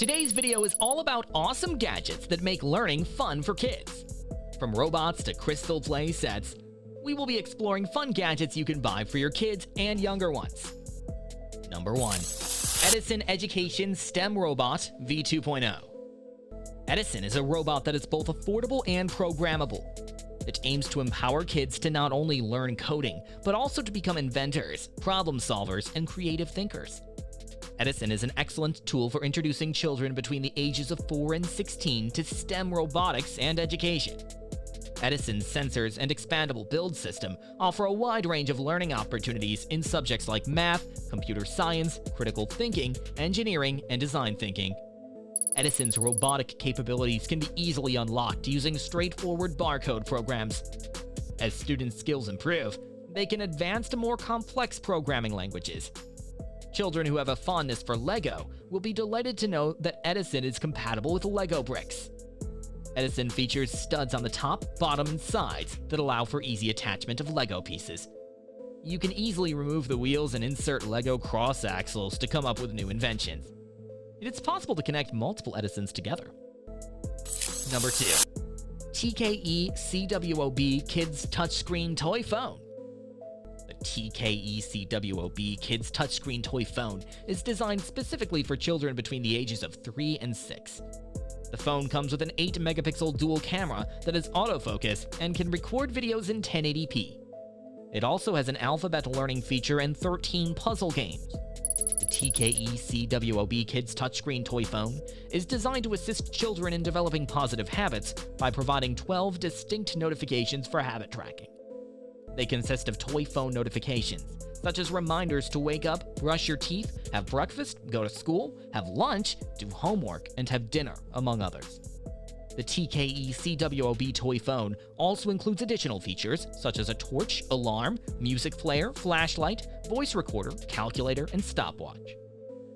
Today's video is all about awesome gadgets that make learning fun for kids. From robots to crystal play sets, we will be exploring fun gadgets you can buy for your kids and younger ones. Number 1. Edison Education STEM Robot V2.0. Edison is a robot that is both affordable and programmable. It aims to empower kids to not only learn coding, but also to become inventors, problem solvers, and creative thinkers. Edison is an excellent tool for introducing children between the ages of 4 and 16 to STEM robotics and education. Edison's sensors and expandable build system offer a wide range of learning opportunities in subjects like math, computer science, critical thinking, engineering, and design thinking. Edison's robotic capabilities can be easily unlocked using straightforward barcode programs. As students' skills improve, they can advance to more complex programming languages. Children who have a fondness for Lego will be delighted to know that Edison is compatible with Lego bricks. Edison features studs on the top, bottom, and sides that allow for easy attachment of Lego pieces. You can easily remove the wheels and insert Lego cross axles to come up with new inventions. It's possible to connect multiple Edisons together. Number 2. TKE CWOB Kids Touchscreen Toy Phone. The TKE CWOB Kids Touchscreen Toy Phone is designed specifically for children between the ages of 3 and 6. The phone comes with an 8-megapixel dual camera that is autofocus and can record videos in 1080p. It also has an alphabet learning feature and 13 puzzle games. The TKE CWOB Kids Touchscreen Toy Phone is designed to assist children in developing positive habits by providing 12 distinct notifications for habit tracking. They consist of toy phone notifications, such as reminders to wake up, brush your teeth, have breakfast, go to school, have lunch, do homework, and have dinner, among others. The TKE CWOB Toy Phone also includes additional features such as a torch, alarm, music player, flashlight, voice recorder, calculator, and stopwatch.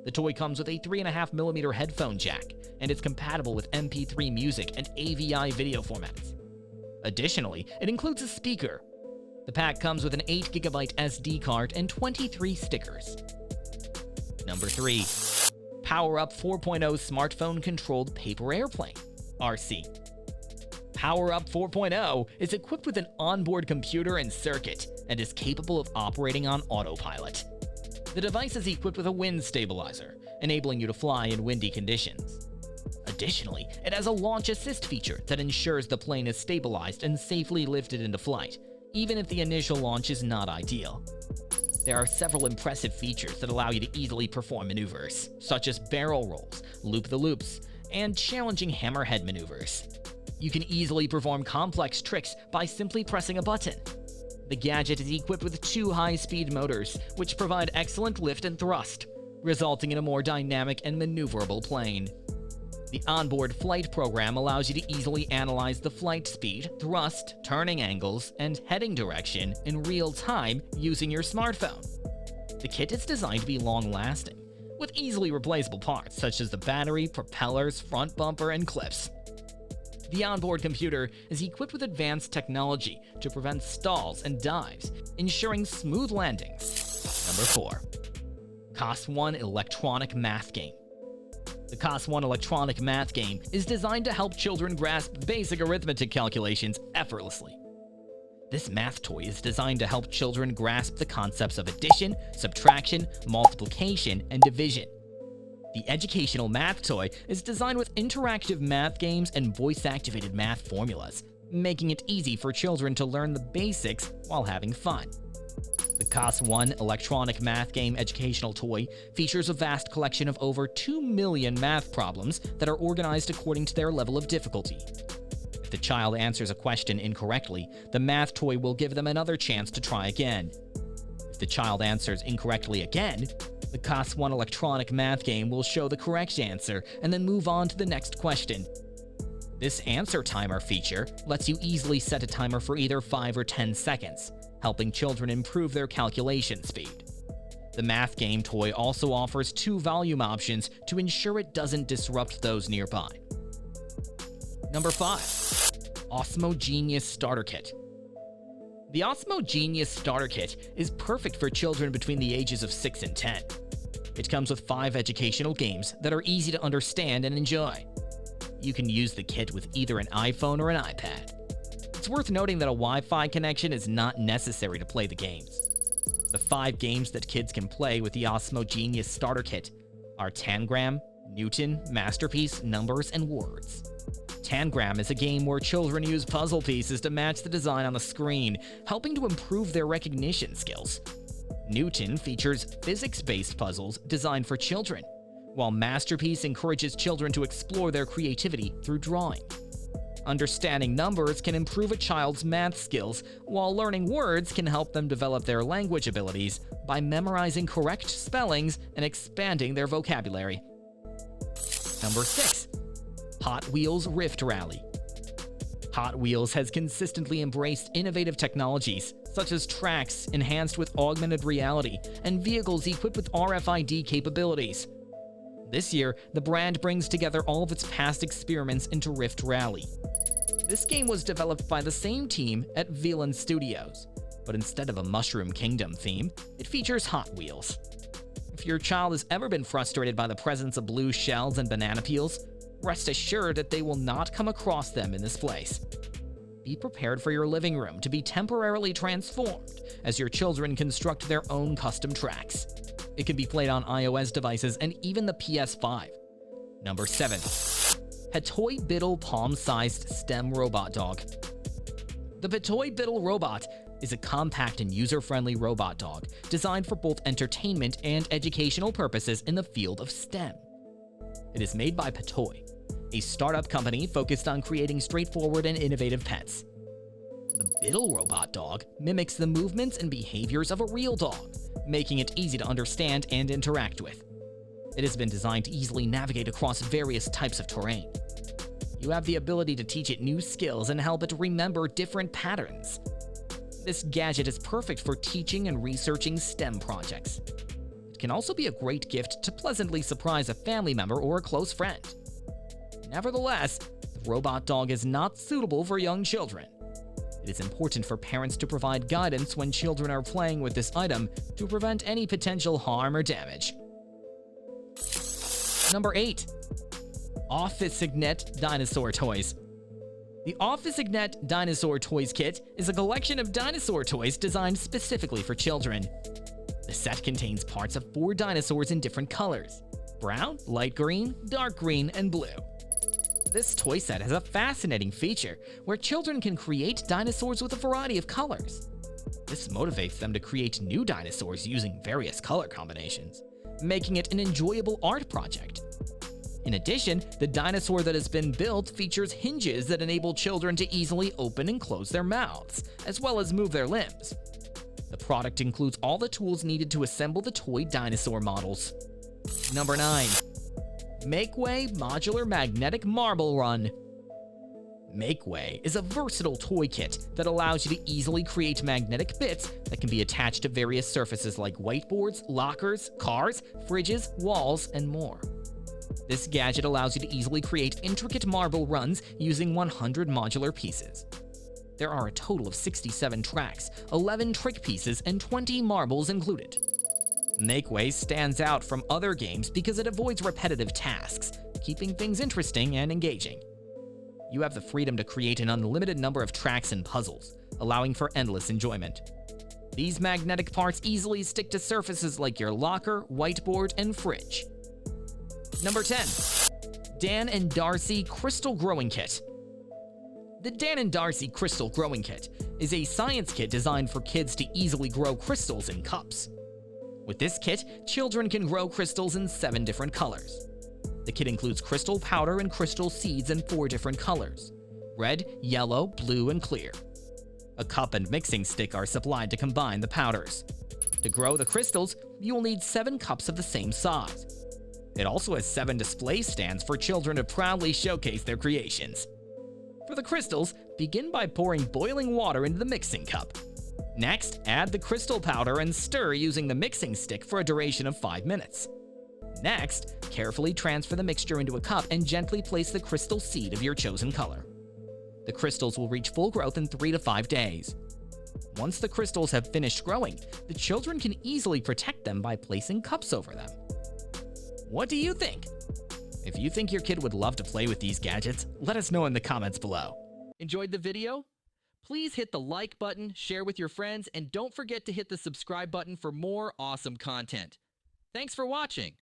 The toy comes with a 3.5mm headphone jack and is compatible with MP3 music and AVI video formats. Additionally, it includes a speaker. The pack comes with an 8GB SD card and 23 stickers. Number 3. Power Up 4.0 Smartphone Controlled Paper Airplane, RC. Power Up 4.0 is equipped with an onboard computer and circuit and is capable of operating on autopilot. The device is equipped with a wind stabilizer, enabling you to fly in windy conditions. Additionally, it has a launch assist feature that ensures the plane is stabilized and safely lifted into flight, even if the initial launch is not ideal. There are several impressive features that allow you to easily perform maneuvers, such as barrel rolls, loop-the-loops, and challenging hammerhead maneuvers. You can easily perform complex tricks by simply pressing a button. The gadget is equipped with 2 high-speed motors, which provide excellent lift and thrust, resulting in a more dynamic and maneuverable plane. The onboard flight program allows you to easily analyze the flight speed, thrust, turning angles, and heading direction in real time using your smartphone. The kit is designed to be long-lasting, with easily replaceable parts such as the battery, propellers, front bumper, and clips. The onboard computer is equipped with advanced technology to prevent stalls and dives, ensuring smooth landings. Number 4. COS1 Electronic Math Game. The COS1 electronic math game is designed to help children grasp basic arithmetic calculations effortlessly. This math toy is designed to help children grasp the concepts of addition, subtraction, multiplication, and division. The educational math toy is designed with interactive math games and voice-activated math formulas, making it easy for children to learn the basics while having fun. The COS1 electronic math game educational toy features a vast collection of over 2 million math problems that are organized according to their level of difficulty. If the child answers a question incorrectly, the math toy will give them another chance to try again. If the child answers incorrectly again, the COS1 electronic math game will show the correct answer and then move on to the next question. This answer timer feature lets you easily set a timer for either 5 or 10 seconds, helping children improve their calculation speed. The math game toy also offers 2 volume options to ensure it doesn't disrupt those nearby. Number 5. Osmo Genius Starter Kit. The Osmo Genius Starter Kit is perfect for children between the ages of 6 and 10. It comes with 5 educational games that are easy to understand and enjoy. You can use the kit with either an iPhone or an iPad. It's worth noting that a Wi-Fi connection is not necessary to play the games. The 5 games that kids can play with the Osmo Genius Starter Kit are Tangram, Newton, Masterpiece, Numbers, and Words. Tangram is a game where children use puzzle pieces to match the design on the screen, helping to improve their recognition skills. Newton features physics-based puzzles designed for children, while Masterpiece encourages children to explore their creativity through drawing. Understanding numbers can improve a child's math skills, while learning words can help them develop their language abilities by memorizing correct spellings and expanding their vocabulary. Number 6. Hot Wheels Rift Rally. Hot Wheels has consistently embraced innovative technologies, such as tracks enhanced with augmented reality and vehicles equipped with RFID capabilities. This year, the brand brings together all of its past experiments into Rift Rally. This game was developed by the same team at Villain Studios, but instead of a Mushroom Kingdom theme, it features Hot Wheels. If your child has ever been frustrated by the presence of blue shells and banana peels, rest assured that they will not come across them in this place. Be prepared for your living room to be temporarily transformed as your children construct their own custom tracks. It can be played on iOS devices and even the PS5. Number 7. Petoy Biddle Palm-Sized STEM Robot Dog. The Petoy Biddle Robot is a compact and user-friendly robot dog designed for both entertainment and educational purposes in the field of STEM. It is made by Petoy, a startup company focused on creating straightforward and innovative pets. The Biddle robot dog mimics the movements and behaviors of a real dog, making it easy to understand and interact with. It has been designed to easily navigate across various types of terrain. You have the ability to teach it new skills and help it remember different patterns. This gadget is perfect for teaching and researching STEM projects. It can also be a great gift to pleasantly surprise a family member or a close friend. Nevertheless, the robot dog is not suitable for young children. It is important for parents to provide guidance when children are playing with this item to prevent any potential harm or damage. Number 8. Office Signet Dinosaur Toys. The Office Signet Dinosaur Toys Kit is a collection of dinosaur toys designed specifically for children. The set contains parts of 4 dinosaurs in different colors: brown, light green, dark green, and blue. This toy set has a fascinating feature where children can create dinosaurs with a variety of colors. This motivates them to create new dinosaurs using various color combinations, making it an enjoyable art project. In addition, the dinosaur that has been built features hinges that enable children to easily open and close their mouths, as well as move their limbs. The product includes all the tools needed to assemble the toy dinosaur models. Number 9. Makeway Modular Magnetic Marble Run. Makeway is a versatile toy kit that allows you to easily create magnetic bits that can be attached to various surfaces like whiteboards, lockers, cars, fridges, walls, and more. This gadget allows you to easily create intricate marble runs using 100 modular pieces. There are a total of 67 tracks, 11 trick pieces, and 20 marbles included. Makeway stands out from other games because it avoids repetitive tasks, keeping things interesting and engaging. You have the freedom to create an unlimited number of tracks and puzzles, allowing for endless enjoyment. These magnetic parts easily stick to surfaces like your locker, whiteboard, and fridge. Number 10. Dan and Darcy Crystal Growing Kit. The Dan and Darcy Crystal Growing Kit is a science kit designed for kids to easily grow crystals in cups. With this kit, children can grow crystals in 7 different colors. The kit includes crystal powder and crystal seeds in 4 different colors: red, yellow, blue, and clear. A cup and mixing stick are supplied to combine the powders. To grow the crystals, you will need 7 cups of the same size. It also has 7 display stands for children to proudly showcase their creations. For the crystals, begin by pouring boiling water into the mixing cup. Next, add the crystal powder and stir using the mixing stick for a duration of 5 minutes. Next, carefully transfer the mixture into a cup and gently place the crystal seed of your chosen color. The crystals will reach full growth in 3 to 5 days. Once the crystals have finished growing, the children can easily protect them by placing cups over them. What do you think? If you think your kid would love to play with these gadgets, let us know in the comments below. Enjoyed the video? Please hit the like button, share with your friends, and don't forget to hit the subscribe button for more awesome content. Thanks for watching.